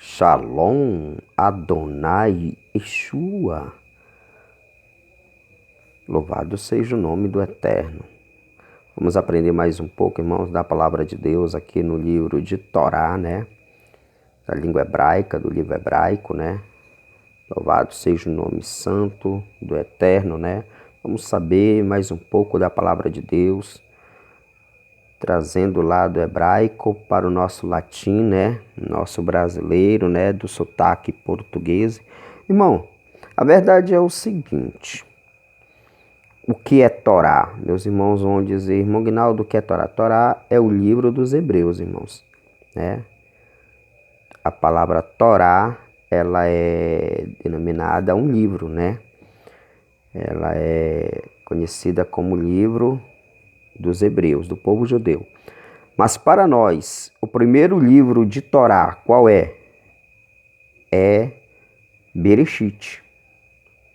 Shalom, Adonai, Yeshua. Louvado seja o nome do Eterno. Vamos aprender mais um pouco, irmãos, da palavra de Deus aqui no livro de Torá, né? Da língua hebraica, do livro hebraico, né? Louvado seja o nome santo do Eterno, né? Vamos saber mais um pouco da palavra de Deus, trazendo lá do hebraico para o nosso latim, né? Nosso brasileiro, né? Do sotaque português. Irmão, a verdade é o seguinte: o que é Torá? Meus irmãos vão dizer, irmão Guinaldo, o que é Torá? Torá é o livro dos Hebreus, irmãos, né? A palavra Torá, ela é denominada um livro, né? Ela é conhecida como livro dos Hebreus, do povo judeu. Mas para nós, o primeiro livro de Torá, qual é? É Bereshit.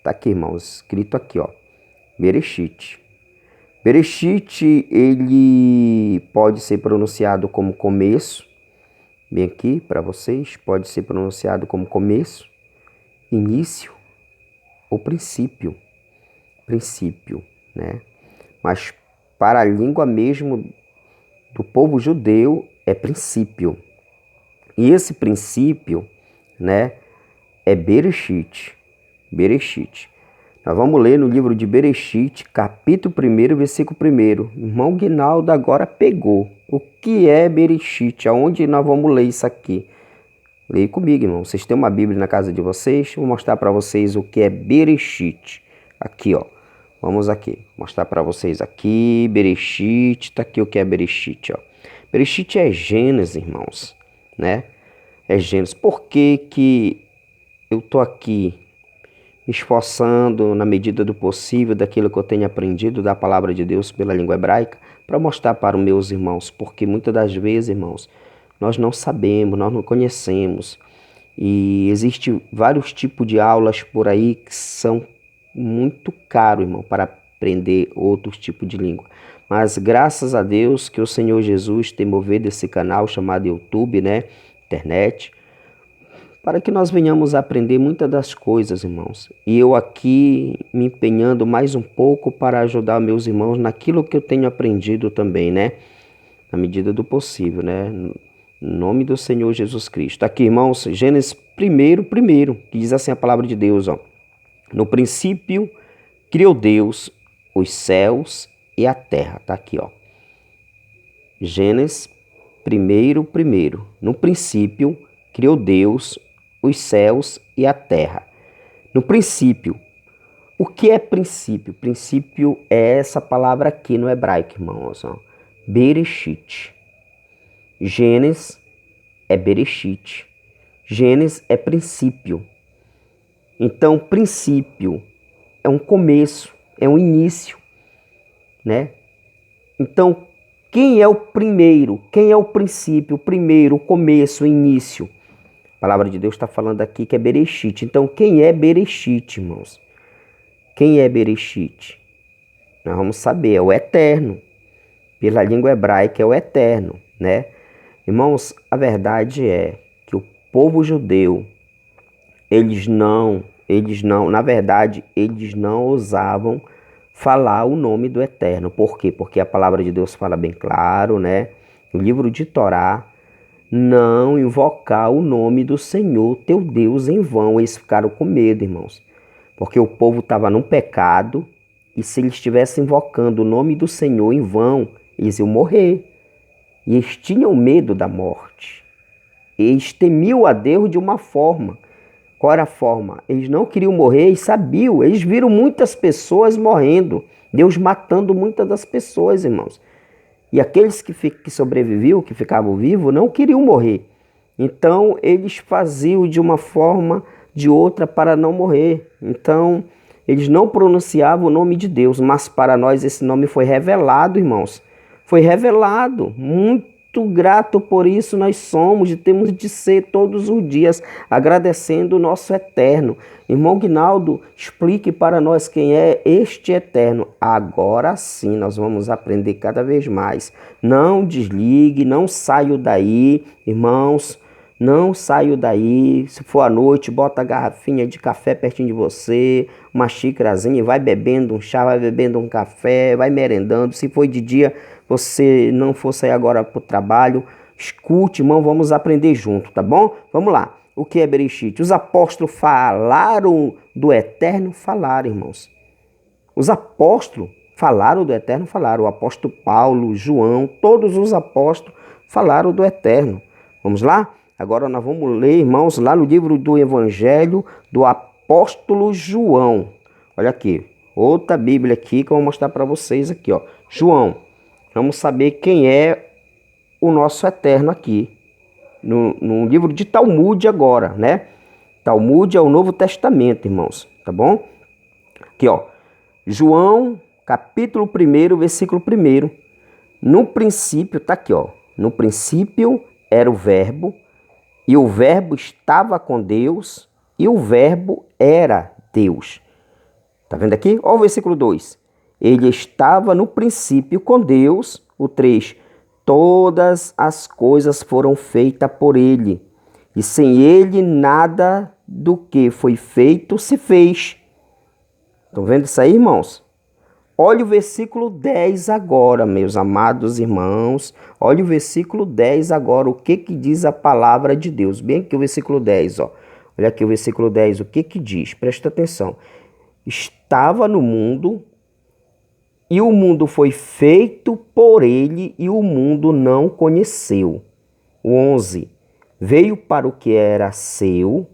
Tá aqui, irmãos, escrito aqui, ó. Bereshit. Bereshit, ele pode ser pronunciado como começo. Bem aqui para vocês, pode ser pronunciado como começo, início ou princípio. Princípio, né? Mas para a língua mesmo do povo judeu é princípio. E esse princípio, né, é Bereshit. Bereshit. Nós vamos ler no livro de Bereshit, capítulo 1, versículo 1. Irmão Guinaldo agora pegou. O que é Bereshit? Aonde nós vamos ler isso aqui? Leia comigo, irmão. Vocês têm uma Bíblia na casa de vocês? Vou mostrar para vocês o que é Bereshit. Aqui, ó. Vamos aqui. Mostrar para vocês aqui. Bereshit. Tá aqui o que é Bereshit, ó. Bereshit é Gênesis, irmãos, né? É Gênesis. Por que que eu tô aqui me esforçando na medida do possível daquilo que eu tenho aprendido da palavra de Deus pela língua hebraica para mostrar para os meus irmãos? Porque muitas das vezes, irmãos, nós não sabemos, nós não conhecemos. E existem vários tipos de aulas por aí que são muito caros, irmão, para aprender outros tipos de língua. Mas graças a Deus que o Senhor Jesus tem movido esse canal chamado YouTube, né? Internet, para que nós venhamos a aprender muitas das coisas, irmãos. E eu aqui me empenhando mais um pouco para ajudar meus irmãos naquilo que eu tenho aprendido também, né? Na medida do possível, né? Em nome do Senhor Jesus Cristo. Aqui, irmãos, Gênesis 1, que diz assim a palavra de Deus, ó. No princípio, criou Deus os céus e a terra. Tá aqui, ó. Gênesis 1. No princípio, criou Deus os céus e a terra. No princípio. O que é princípio? Princípio é essa palavra aqui no hebraico, irmãos. Ó. Bereshit. Gênesis é Bereshit. Gênesis é princípio. Então, princípio é um começo, é um início, né? Então, quem é o primeiro? Quem é o princípio? O primeiro, o começo, o início. A palavra de Deus está falando aqui que é Bereshit. Então, quem é Bereshit, irmãos? Quem é Bereshit? Nós vamos saber, é o Eterno. Pela língua hebraica é o Eterno, né? Irmãos, a verdade é que o povo judeu, eles não, na verdade, eles não ousavam falar o nome do Eterno. Por quê? Porque a palavra de Deus fala bem claro, né? No livro de Torá, não invocar o nome do Senhor, teu Deus, em vão. Eles ficaram com medo, irmãos. Porque o povo estava num pecado e se eles estivessem invocando o nome do Senhor em vão, eles iam morrer. E eles tinham medo da morte. Eles temiam a Deus de uma forma. Qual era a forma? Eles não queriam morrer, eles sabiam. Eles viram muitas pessoas morrendo. Deus matando muitas das pessoas, irmãos. E aqueles que sobreviviam, que ficavam vivos, não queriam morrer. Então, eles faziam de uma forma, de outra, para não morrer. Então, eles não pronunciavam o nome de Deus, mas para nós esse nome foi revelado, irmãos. Foi revelado. Muito grato por isso nós somos e temos de ser todos os dias, agradecendo o nosso Eterno. Irmão Guinaldo, explique para nós quem é este Eterno. Agora sim nós vamos aprender cada vez mais. Não desligue, não saia daí, irmãos. Não saio daí. Se for à noite, bota a garrafinha de café pertinho de você, uma xícarazinha, e vai bebendo um chá, vai bebendo um café, vai merendando. Se for de dia, você não for sair agora para o trabalho, escute, irmão, vamos aprender junto, tá bom? Vamos lá. O que é Bereshit? Os apóstolos falaram do eterno? Falaram, irmãos. Os apóstolos falaram do eterno? Falaram. O apóstolo Paulo, João, todos os apóstolos falaram do eterno. Vamos lá? Agora nós vamos ler, irmãos, lá no livro do Evangelho do apóstolo João. Olha aqui, outra Bíblia aqui que eu vou mostrar para vocês aqui, ó. João. Vamos saber quem é o nosso eterno aqui. No livro de Talmud agora, né? Talmud é o Novo Testamento, irmãos, tá bom? Aqui, ó. João, capítulo 1, versículo 1. No princípio, tá aqui, ó. No princípio era o verbo, e o verbo estava com Deus, e o verbo era Deus. Tá vendo aqui? Olha o versículo 2. Ele estava no princípio com Deus. O 3. Todas as coisas foram feitas por ele, e sem ele nada do que foi feito se fez. Estão vendo isso aí, irmãos? Olha o versículo 10 agora, meus amados irmãos. Olha o versículo 10 agora, o que diz a palavra de Deus. Bem aqui o versículo 10, ó. Olha aqui o versículo 10, o que diz? Presta atenção. Estava no mundo, e o mundo foi feito por ele, e o mundo não conheceu. O 11. Veio para o que era seu,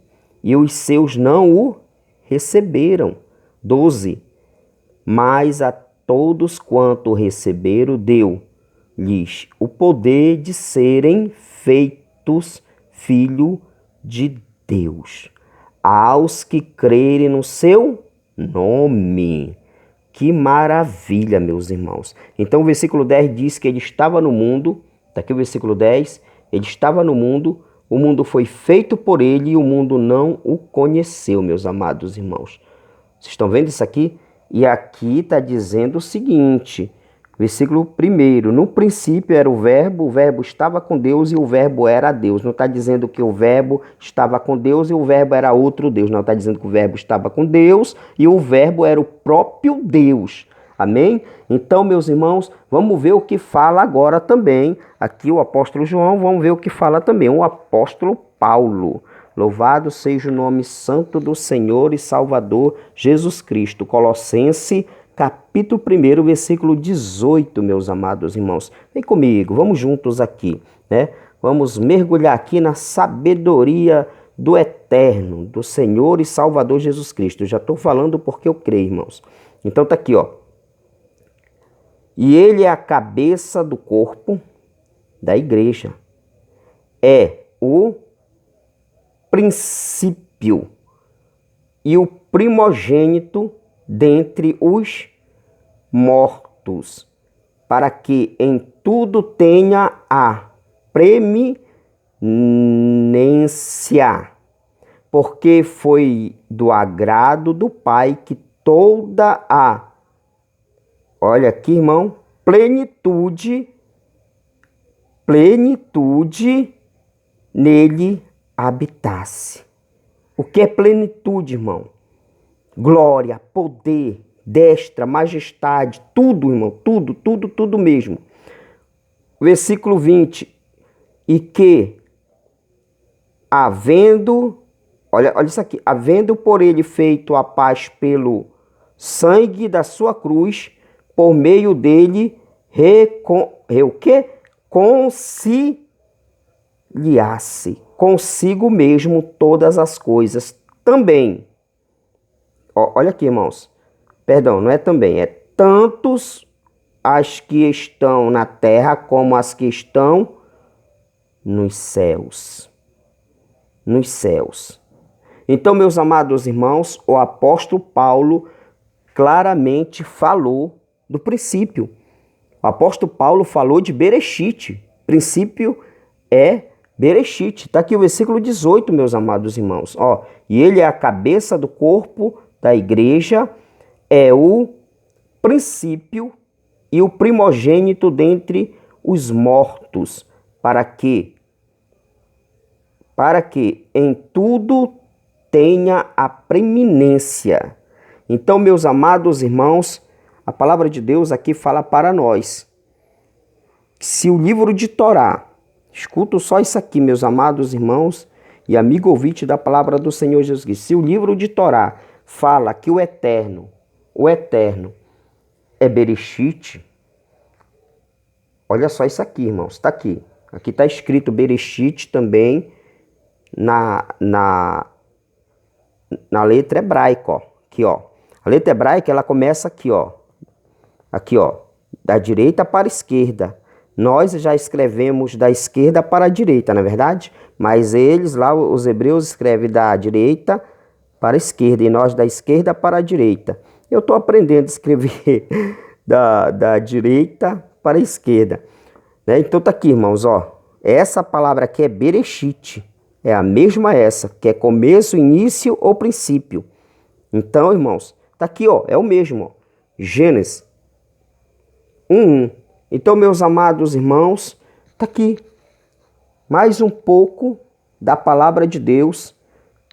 e os seus não o receberam. 12. Mas a todos quanto receberam, deu-lhes o poder de serem feitos filho de Deus, aos que crerem no seu nome. Que maravilha, meus irmãos. Então o versículo 10 diz que ele estava no mundo, tá aqui o versículo 10, ele estava no mundo, o mundo foi feito por ele e o mundo não o conheceu, meus amados irmãos. Vocês estão vendo isso aqui? E aqui está dizendo o seguinte, versículo 1, no princípio era o verbo estava com Deus e o verbo era Deus. Não está dizendo que o verbo estava com Deus e o verbo era outro Deus. Não, está dizendo que o verbo estava com Deus e o verbo era o próprio Deus. Amém? Então, meus irmãos, vamos ver o que fala agora também. Aqui o apóstolo João, vamos ver o que fala também o apóstolo Paulo. Louvado seja o nome santo do Senhor e Salvador Jesus Cristo. Colossenses, capítulo 1, versículo 18, meus amados irmãos. Vem comigo, vamos juntos aqui, né? Vamos mergulhar aqui na sabedoria do Eterno, do Senhor e Salvador Jesus Cristo. Eu já estou falando porque eu creio, irmãos. Então tá aqui, ó. E ele é a cabeça do corpo da igreja. É o princípio e o primogênito dentre os mortos, para que em tudo tenha a preeminência, porque foi do agrado do Pai que toda a, olha aqui, irmão, plenitude nele habitasse. O que é plenitude, irmão? Glória, poder, destra, majestade, tudo, irmão, tudo mesmo. Versículo 20. E que, havendo, olha isso aqui, havendo por ele feito a paz pelo sangue da sua cruz, por meio dele, conciliasse consigo mesmo todas as coisas também. Olha aqui, irmãos. Perdão, não é também, é tantos as que estão na terra como as que estão nos céus. Nos céus. Então, meus amados irmãos, o apóstolo Paulo claramente falou do princípio. O apóstolo Paulo falou de Bereshit. Princípio é Bereshit. Está aqui o versículo 18, meus amados irmãos. Ó, e ele é a cabeça do corpo da igreja, é o princípio e o primogênito dentre os mortos, para que para que em tudo tenha a preeminência. Então, meus amados irmãos, a palavra de Deus aqui fala para nós. Se o livro de Torá, escuta só isso aqui, meus amados irmãos e amigo ouvinte da palavra do Senhor Jesus Cristo. Se o livro de Torá fala que o eterno é Bereshit, olha só isso aqui, irmãos, está aqui. Aqui está escrito Bereshit também na letra hebraica, ó. Aqui, ó. A letra hebraica, ela começa aqui, ó. Aqui, ó. Da direita para a esquerda. Nós já escrevemos da esquerda para a direita, não é verdade? Mas eles lá, os hebreus, escrevem da direita para a esquerda e nós da esquerda para a direita. Eu estou aprendendo a escrever da direita para a esquerda. Né? Então tá aqui, irmãos, ó. Essa palavra aqui é Bereshit. É a mesma essa, que é começo, início ou princípio. Então, irmãos, tá aqui, ó. É o mesmo, ó. Gênesis 1:1. Então, meus amados irmãos, tá aqui mais um pouco da palavra de Deus,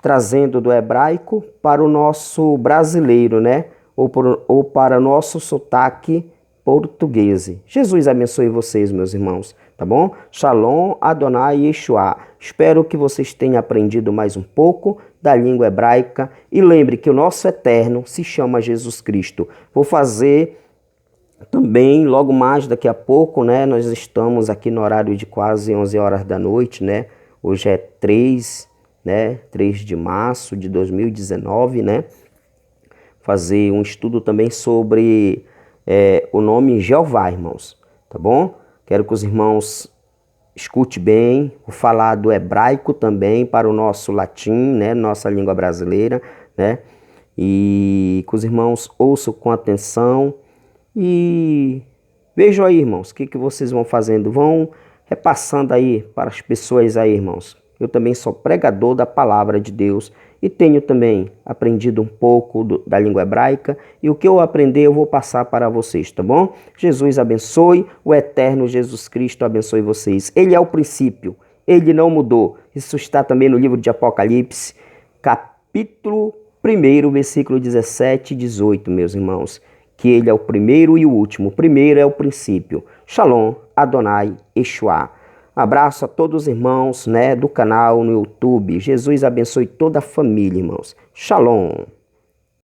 trazendo do hebraico para o nosso brasileiro, né? Ou para o nosso sotaque português. Jesus abençoe vocês, meus irmãos, tá bom? Shalom, Adonai Yeshua. Espero que vocês tenham aprendido mais um pouco da língua hebraica e lembre que o nosso eterno se chama Jesus Cristo. Vou fazer também, logo mais daqui a pouco, né? Nós estamos aqui no horário de quase 11 horas da noite, né? Hoje é 3 de março de 2019, né? Fazer um estudo também sobre o nome Jeová, irmãos, tá bom? Quero que os irmãos escutem bem, vou falar do hebraico também para o nosso latim, né? Nossa língua brasileira, né? E que os irmãos ouçam com atenção. E vejam aí, irmãos, o que vocês vão fazendo. Vão repassando aí para as pessoas aí, irmãos. Eu também sou pregador da palavra de Deus e tenho também aprendido um pouco da língua hebraica. E o que eu aprender eu vou passar para vocês, tá bom? Jesus abençoe, o eterno Jesus Cristo abençoe vocês. Ele é o princípio, ele não mudou. Isso está também no livro de Apocalipse, capítulo 1, versículo 17 e 18, meus irmãos. Que ele é o primeiro e o último. O primeiro é o princípio. Shalom, Adonai Yeshua. Abraço a todos os irmãos, né, do canal no YouTube. Jesus abençoe toda a família, irmãos. Shalom.